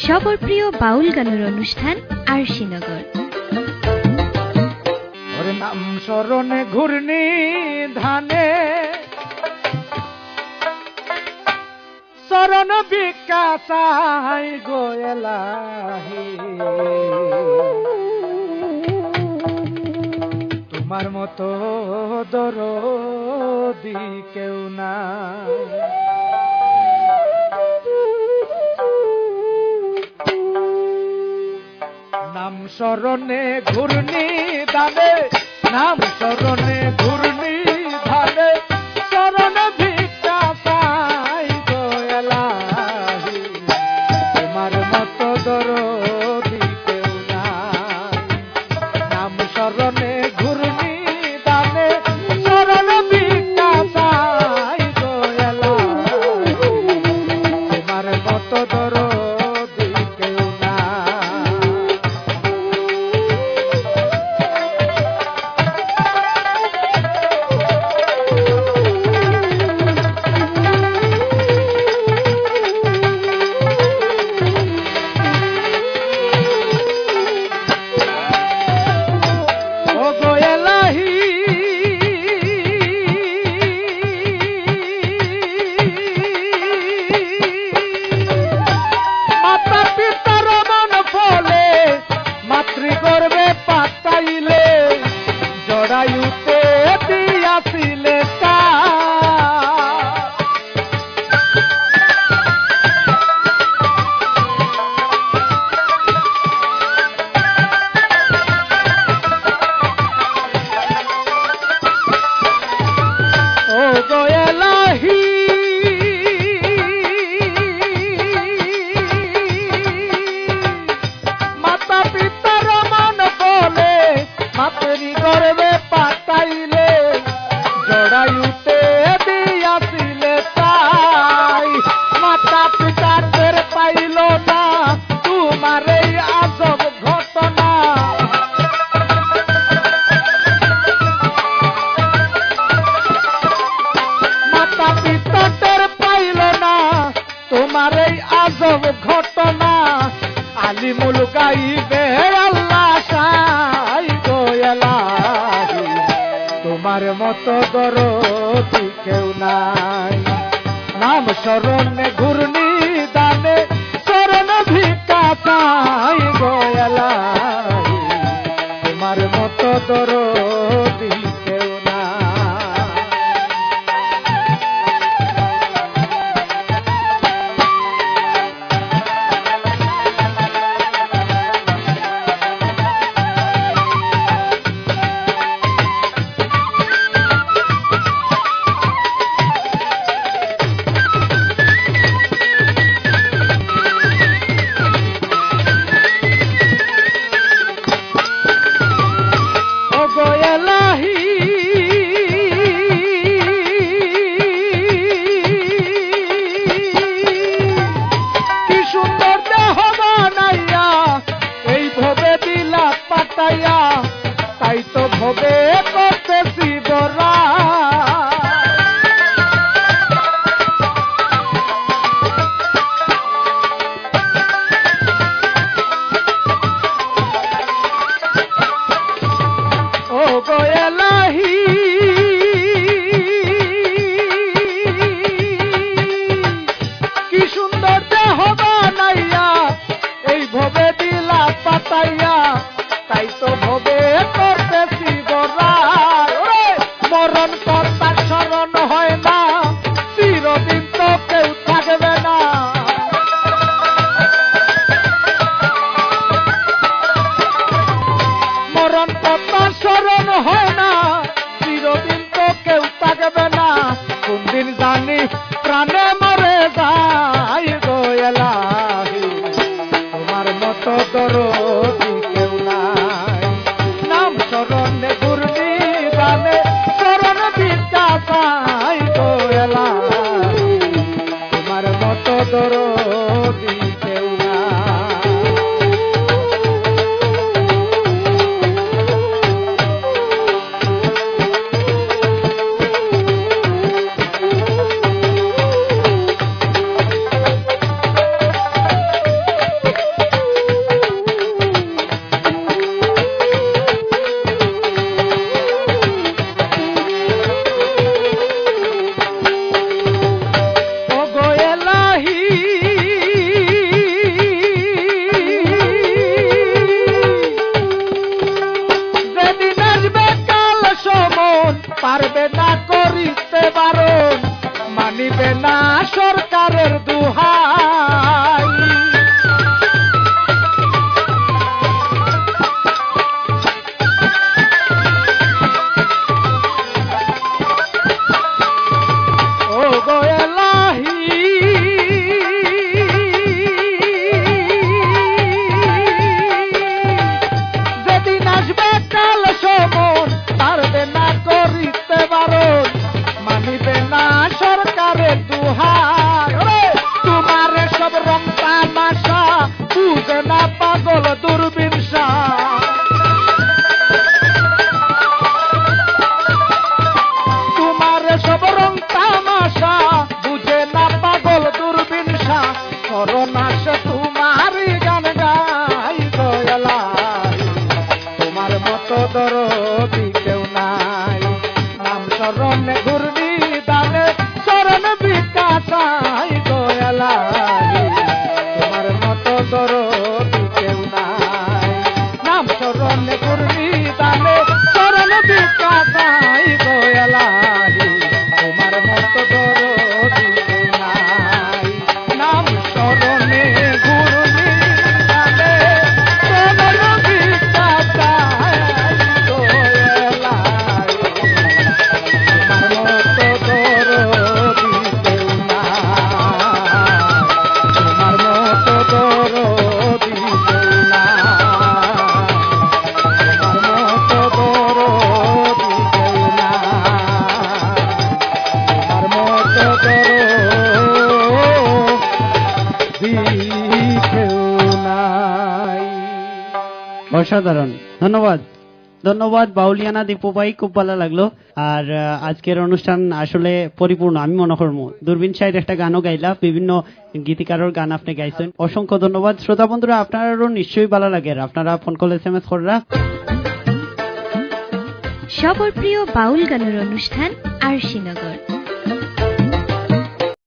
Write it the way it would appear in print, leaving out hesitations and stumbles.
সবার প্রিয় বাউল গানের অনুষ্ঠান আরশিনগর। ওর নাম স্মরণে ঘূর্ণি ধানে চরণ বিকাশাই গোয়েলাহি তোমার মতো দরদি কেউ না। নাম স্মরণে ঘূর্ণি ধানে নাম স্মরণে ঘূর্ণি ধানে চরণ ভিক্ষা পাই গোয়েলাহি তোমার মতো দরদি কেউ নাই। নাম স্মরণে ঘূর্ণি ধানে চরণ ভিক্ষা পাই গোয়েলাহি তোমার মতো দরদি কেউ নাই। জড়াইতে দিয়াছিলে তা ও গোয়েলাহি মাতা পিতার মন বলে মাতরি গর্বে পাতাইলে জড়াইতে দিয়াছিলে তাই মাতা পিতাদের পাইল না তোমার এই আজব ঘটনা। মাতা পিতাদের পাইল না তোমার এই আজব ঘটনা। আলিমুল গাইবে আল্লাহ সাই গোয়েলাহি তোমার মতো দরদি কেউ নাই। নাম স্মরণে ঘূর্ণি দানে চরণ ভিক্ষা পাই গোয়েলাহি তোমার মতো দরদি কেউ নাই। তাই তো ভবে করতেছি বরা ও গোয়েলাহি কি সুন্দর দেহ বানাইয়া এই ভবে দিলা পাতাইয়া তাই তো ভবে করতেছি বরা মরণ কর্তার স্মরণ হয় না চিরদিন তো কেউ থাকবে না। মরণ কর্তার স্মরণ হয় না চিরদিন তো কেউ থাকবে না। কোন দিন জানি প্রাণে মরে যায় গোয়েলাহি তোমার মতো দরদি কেউ নাই। নাম স্মরণে ঘূর্ণি দানে চরণ ভিক্ষা পাই গোয়েলাহি তোমার মতো দরদি কেউ নাই। অসাধারণ। ধন্যবাদ ধন্যবাদ বাউলিয়ানা দীপু ভাই, খুব ভালো লাগলো। আর আজকের অনুষ্ঠান আসলে পরিপূর্ণ আমি মনে করবো। দূরবীন সাইড একটা গানও গাইলা, বিভিন্ন গীতিকারের গান আপনি গাইছেন, অসংখ্য ধন্যবাদ। শ্রোতা বন্ধুরা আপনারও নিশ্চয়ই ভালো লাগে, আপনারা ফোন কল SMS কররা। সবার প্রিয় বাউল গানের অনুষ্ঠান আরশিনগর।